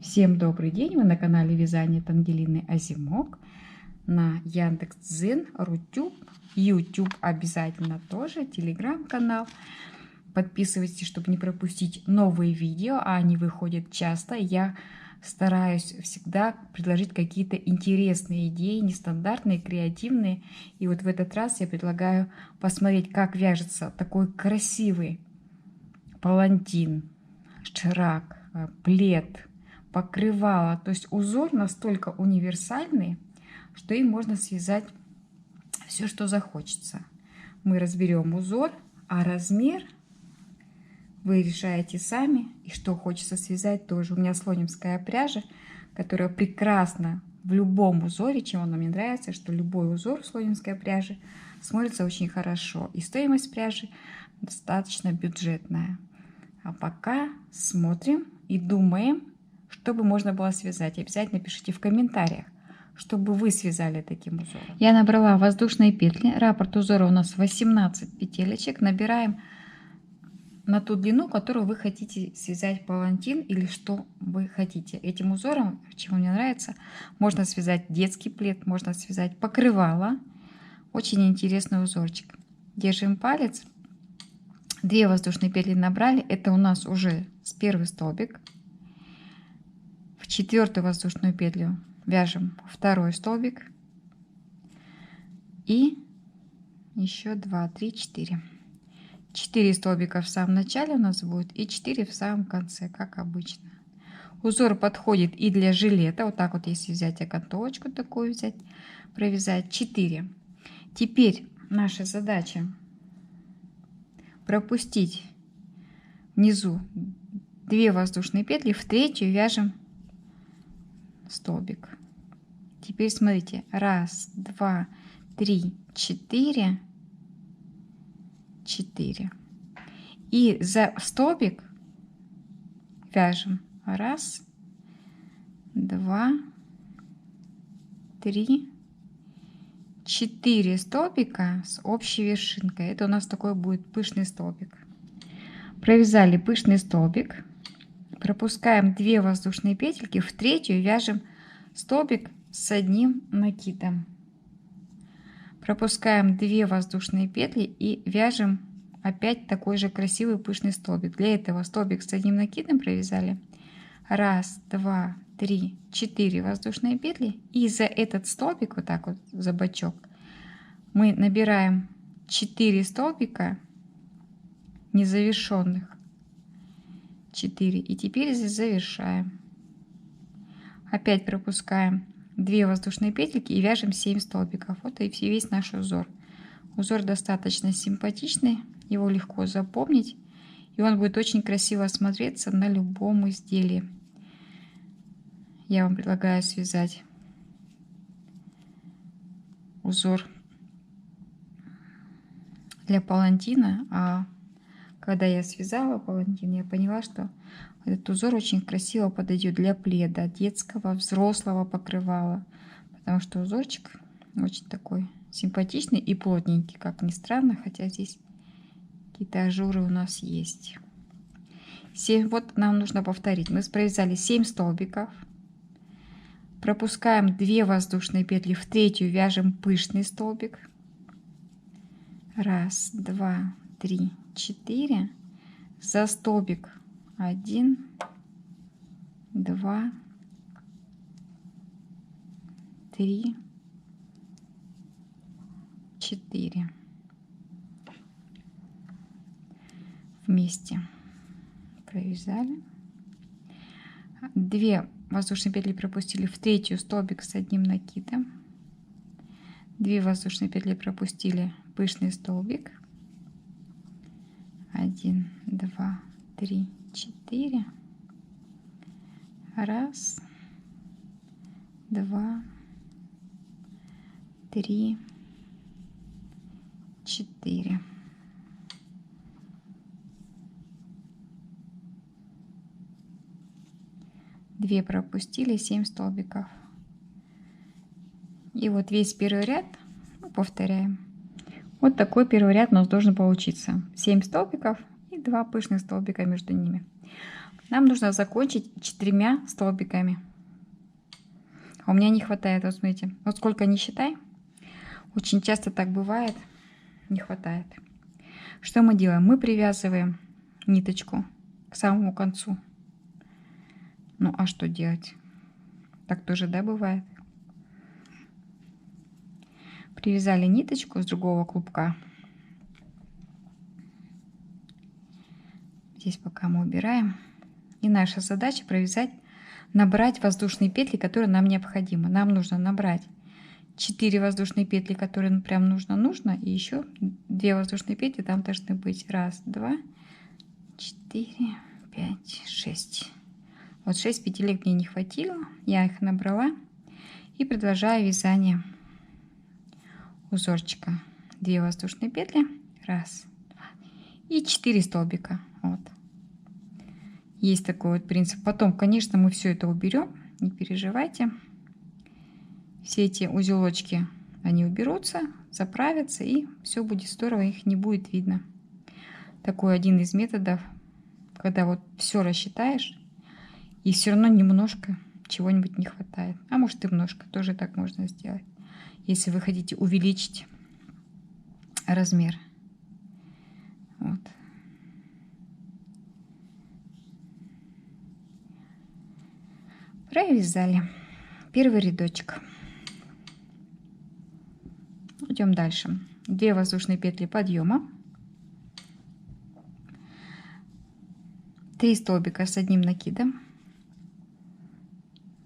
Всем добрый день! Вы на канале Вязание от Ангелины Озимок на Яндекс.Дзен, Рутюб, YouTube обязательно тоже, Телеграм-канал. Подписывайтесь, чтобы не пропустить новые видео, а они выходят часто. Я стараюсь всегда предложить какие-то интересные идеи, нестандартные, креативные. И вот в этот раз я предлагаю посмотреть, как вяжется такой красивый палантин, шрак, плед, покрывало. То есть узор настолько универсальный, что им можно связать все, что захочется. Мы разберем узор, а размер вы решаете сами. И что хочется связать тоже. У меня слонимская пряжа, которая прекрасна в любом узоре. Чем она мне нравится, что любой узор в слонимской пряже смотрится очень хорошо. И стоимость пряжи достаточно бюджетная. А пока смотрим и думаем, чтобы можно было связать. Обязательно пишите в комментариях, чтобы вы связали таким узором. Я набрала воздушные петли. Раппорт узора у нас 18 петелечек. Набираем на ту длину, которую вы хотите связать палантин или что вы хотите. Этим узором, чего мне нравится, можно связать детский плед, можно связать покрывало. Очень интересный узорчик. Держим палец. 2 воздушные петли набрали. Это у нас уже с первый столбик. В 4-ю воздушную петлю вяжем 2-й столбик. И еще 2, 3, 4. 4 столбика в самом начале у нас будет и 4 в самом конце, как обычно. Узор подходит и для жилета. Вот так вот, если взять окантовочку такую взять, провязать 4. Теперь наша задача пропустить внизу 2 воздушные петли, в 3-ю вяжем столбик. Теперь смотрите, 1, 2, 3, 4, 4. И за столбик вяжем 1, 2, 3, 4 столбика с общей вершинкой. Это у нас такой будет пышный столбик. Провязали пышный столбик. Пропускаем 2 воздушные петельки, в 3-ю вяжем столбик с 1 накидом. Пропускаем 2 воздушные петли и вяжем опять такой же красивый пышный столбик. Для этого столбик с 1 накидом провязали. 1, 2, 3, 4 воздушные петли. И за этот столбик, вот так вот за бочок, мы набираем 4 столбика незавершенных. 4. И теперь здесь завершаем. Опять пропускаем 2 воздушные петельки и вяжем 7 столбиков. Вот и весь наш узор. Узор достаточно симпатичный, его легко запомнить, и он будет очень красиво смотреться на любом изделии. Я вам предлагаю связать узор для палантина, а когда я связала палантин, я поняла, что этот узор очень красиво подойдет для пледа, детского, взрослого покрывала, потому что узорчик очень такой симпатичный и плотненький, как ни странно, хотя здесь какие-то ажуры у нас есть. 7, вот нам нужно повторить. Мы провязали 7 столбиков, пропускаем 2 воздушные петли, в 3-ю вяжем пышный столбик. 1, 2, 3, 4. За столбик 1, 2, 3, 4. Вместе провязали. 2 воздушные петли пропустили, в 3-ю столбик с 1 накидом. 2 воздушные петли пропустили, пышный столбик. 1, 2, 3, 4. 1, 2, 3, 4. Две пропустили, 7 столбиков. И вот весь первый ряд повторяем. Вот такой первый ряд у нас должен получиться. 7 столбиков и 2 пышных столбика между ними. Нам нужно закончить 4 столбиками. А у меня не хватает, вот смотрите, вот сколько не считай, очень часто так бывает, не хватает. Что мы делаем? Мы привязываем ниточку к самому концу. Ну а что делать? Так тоже, да, бывает. Привязали ниточку с другого клубка. Здесь пока мы убираем. И наша задача провязать, набрать воздушные петли, которые нам необходимы. Нам нужно набрать 4 воздушные петли, которые прям нужно, и еще 2 воздушные петли там должны быть. 1, 2, 4, 5, 6. Вот 6 петелек мне не хватило, я их набрала и продолжаю вязание узорчика. 2 воздушные петли, 1, 2 и 4 столбика. Вот. Есть такой вот принцип. Потом, конечно, мы все это уберем, не переживайте. Все эти узелочки, они уберутся, заправятся, и все будет здорово, их не будет видно. Такой один из методов, когда вот все рассчитаешь, и все равно немножко чего-нибудь не хватает. А может и немножко, тоже так можно сделать, если вы хотите увеличить размер. Вот. Провязали первый рядочек. Идем дальше. 2 воздушные петли подъема, 3 столбика с одним накидом,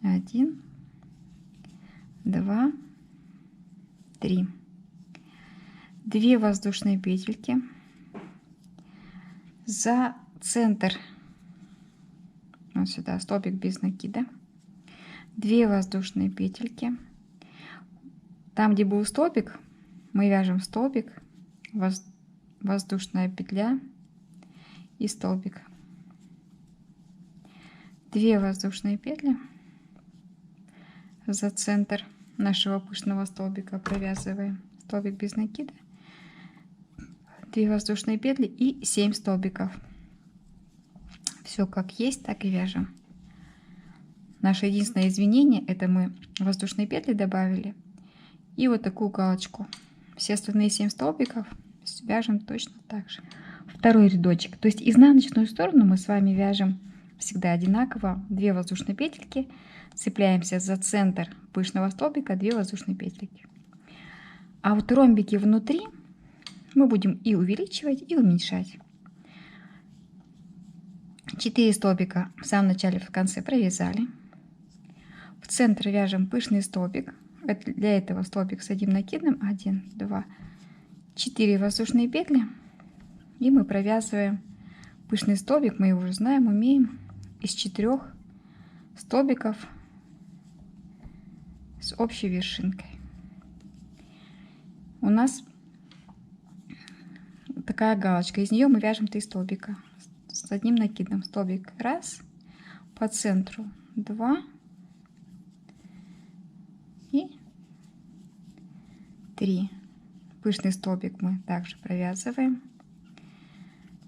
1, 2, 3, 2 воздушные петельки за центр, вот сюда столбик без накида, 2 воздушные петельки, там где был столбик, мы вяжем столбик, воздушная петля и столбик, 2 воздушные петли за центр нашего пышного столбика, провязываем столбик без накида, 2 воздушные петли и 7 столбиков. Все как есть, так и вяжем. Наше единственное изменение — это мы воздушные петли добавили и вот такую галочку. Все остальные 7 столбиков вяжем точно так же. Второй рядочек, то есть изнаночную сторону мы с вами вяжем всегда одинаково. 2 воздушные петельки, цепляемся за центр пышного столбика, 2 воздушные петельки. А вот ромбики внутри мы будем и увеличивать, и уменьшать. 4 столбика в самом начале, в конце провязали. В центр вяжем пышный столбик. Для этого столбик с одним накидом, 1, 2, 4 воздушные петли, и мы провязываем пышный столбик. Мы его уже знаем, умеем, из 4 столбиков с общей вершинкой. У нас такая галочка, из нее мы вяжем 3 столбика с одним накидом. Столбик 1, по центру 2 и 3. Пышный столбик мы также провязываем.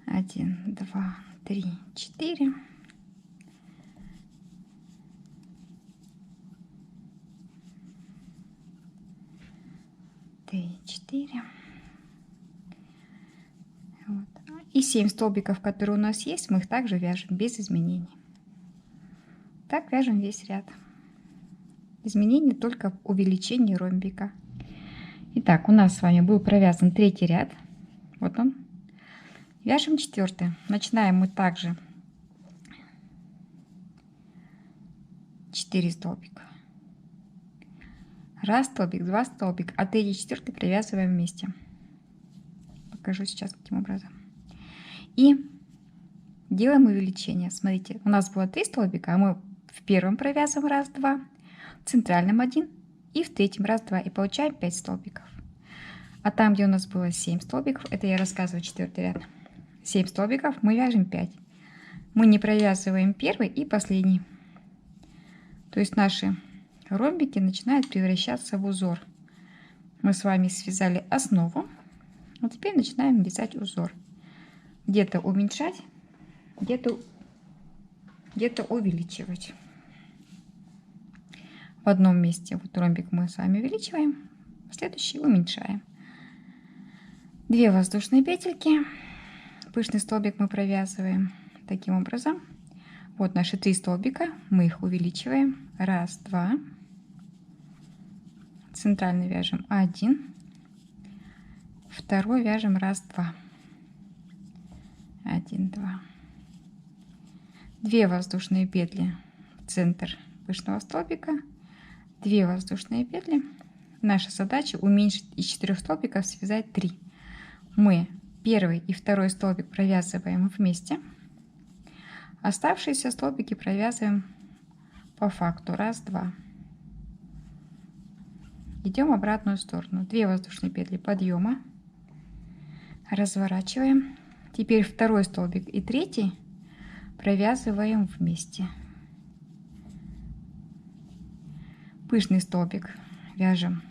1, 2, 3, 4. Три, 4. Вот. И 7 столбиков, которые у нас есть, мы их также вяжем без изменений. Так вяжем весь ряд. Изменение только в увеличении ромбика. Итак, у нас с вами был провязан 3-й ряд. Вот он. Вяжем 4-й. Начинаем мы также 4 столбика. 1 столбик, 2 столбика, а 3 и 4 провязываем вместе. Покажу сейчас каким образом. И делаем увеличение. Смотрите, у нас было 3 столбика, а мы в первом провязываем 1, 2, в центральном 1 и в третьем 1, 2, и получаем 5 столбиков. А там, где у нас было 7 столбиков, это я рассказываю 4-й ряд, 7 столбиков, мы вяжем 5. Мы не провязываем первый и последний. То есть наши ромбики начинают превращаться в узор. Мы с вами связали основу, а теперь начинаем вязать узор. Где-то уменьшать, где-то где-то увеличивать. В одном месте вот ромбик мы с вами увеличиваем, в следующий уменьшаем. 2 воздушные петельки, пышный столбик мы провязываем таким образом. Вот наши 3 столбика, мы их увеличиваем. 1, 2, центральный вяжем 1, второй вяжем 1, 2, 1, 2, 2 воздушные петли в центр пышного столбика, 2 воздушные петли. Наша задача уменьшить из 4 столбиков связать 3. Мы первый и второй столбик провязываем вместе, оставшиеся столбики провязываем по факту 1, 2. Идем в обратную сторону. 2 воздушные петли подъема, разворачиваем. Теперь второй столбик и третий провязываем вместе. Пышный столбик вяжем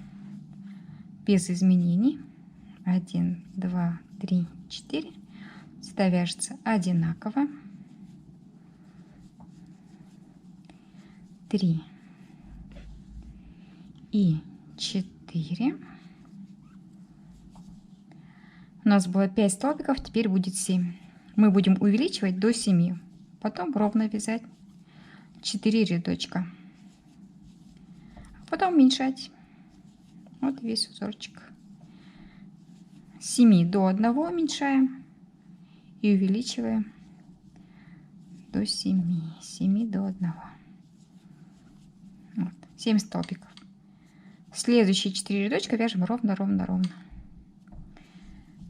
без изменений. 1, 2, 3, 4. Сюда вяжется одинаково. 3 и 4. У нас было 5 столбиков, теперь будет 7. Мы будем увеличивать до 7. Потом ровно вязать 4 рядочка. Потом уменьшать. Вот весь узорчик. С 7 до 1 уменьшаем и увеличиваем до 7. 7 до 1. Вот, 7 столбиков. Следующие 4 рядочка вяжем ровно, ровно, ровно.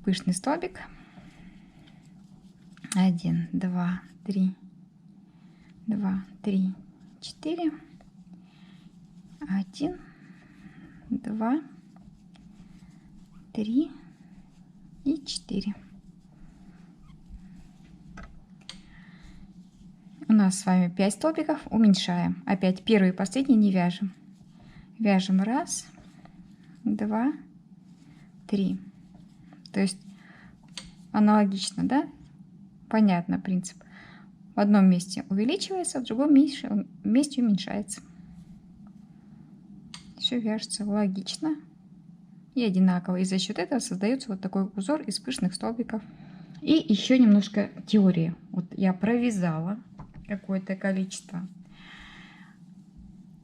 Пышный столбик. 1, 2, 3, 2, 3, 4. 1, 2, 3 и 4. У нас с вами 5 столбиков, уменьшаем. Опять первый и последний не вяжем. Вяжем 1, 2, 3. То есть аналогично, да? Понятно принцип. В одном месте увеличивается, в другом месте уменьшается. Все вяжется логично и одинаково. И за счет этого создается вот такой узор из пышных столбиков. И еще немножко теории. Вот я провязала какое-то количество.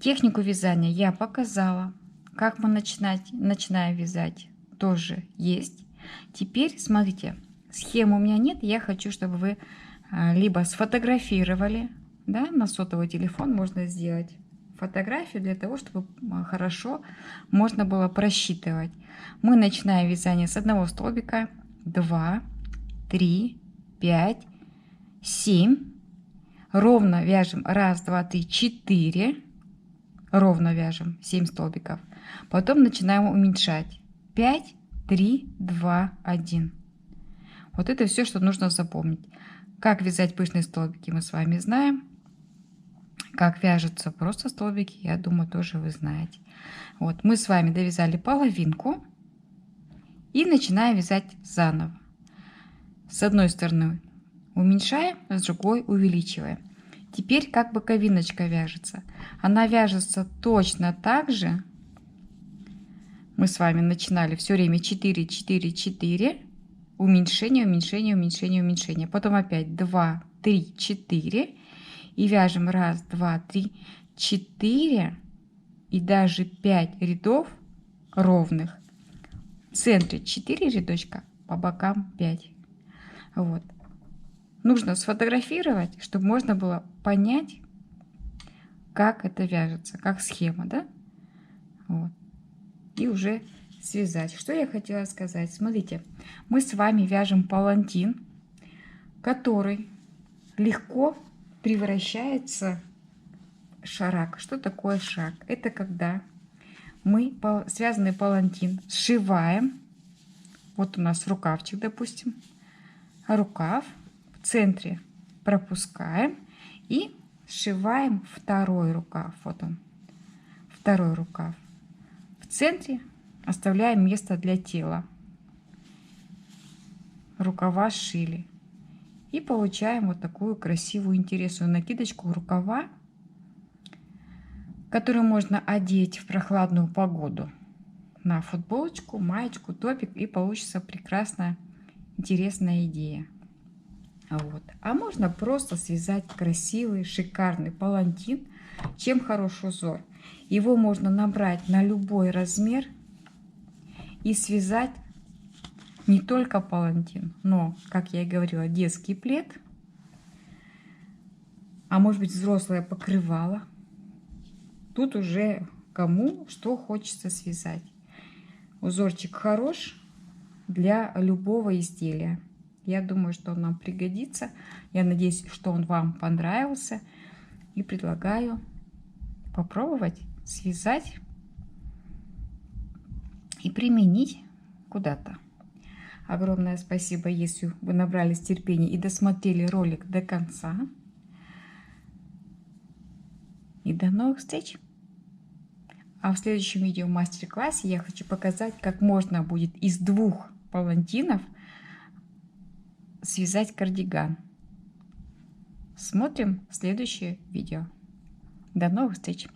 Технику вязания я показала. Как мы начинаем вязать, тоже есть. Теперь смотрите, схемы у меня нет. Я хочу, чтобы вы либо сфотографировали, да, на сотовый телефон можно сделать фотографию для того, чтобы хорошо можно было просчитывать. Мы начинаем вязание с одного столбика, 2, 3, 5, 7. Ровно вяжем 1, 2, 3, 4. Ровно вяжем 7 столбиков. Потом начинаем уменьшать. 5, 3, 2, 1. Вот это все, что нужно запомнить. Как вязать пышные столбики, мы с вами знаем. Как вяжутся просто столбики, я думаю, тоже вы знаете. Вот, мы с вами довязали половинку и начинаем вязать заново. С одной стороны уменьшаем, с другой увеличиваем. Теперь как боковиночка вяжется. Она вяжется точно так же. Мы с вами начинали все время 4, 4, 4. Уменьшение, уменьшение, уменьшение, уменьшение. Потом опять 2, 3, 4. И вяжем 1, 2, 3, 4 и даже 5 рядов ровных. В центре 4 рядочка, по бокам 5. Вот. Нужно сфотографировать, чтобы можно было понять, как это вяжется, как схема, да? Вот. И уже связать. Что я хотела сказать? Смотрите, мы с вами вяжем палантин, который легко превращается в шарак. Что такое шаг? Это когда мы связанный палантин сшиваем. Вот у нас рукавчик, допустим. Рукав в центре пропускаем и сшиваем второй рукав. Вот он, второй рукав. В центре оставляем место для тела. Рукава сшили. И получаем вот такую красивую, интересную накидочку, рукава, которую можно одеть в прохладную погоду на футболочку, маечку, топик, и получится прекрасная, интересная идея. Вот. А можно просто связать красивый, шикарный палантин. Чем хорош узор? Его можно набрать на любой размер и связать не только палантин, но, как я и говорила, детский плед, а может быть взрослое покрывало. Тут уже кому что хочется связать. Узорчик хорош для любого изделия. Я думаю, что он нам пригодится. Я надеюсь, что он вам понравился. И предлагаю попробовать связать и применить куда-то. Огромное спасибо, если вы набрались терпения и досмотрели ролик до конца. И до новых встреч! А в следующем видео мастер-классе я хочу показать, как можно будет из 2 палантинов связать кардиган. Смотрим следующее видео. До новых встреч!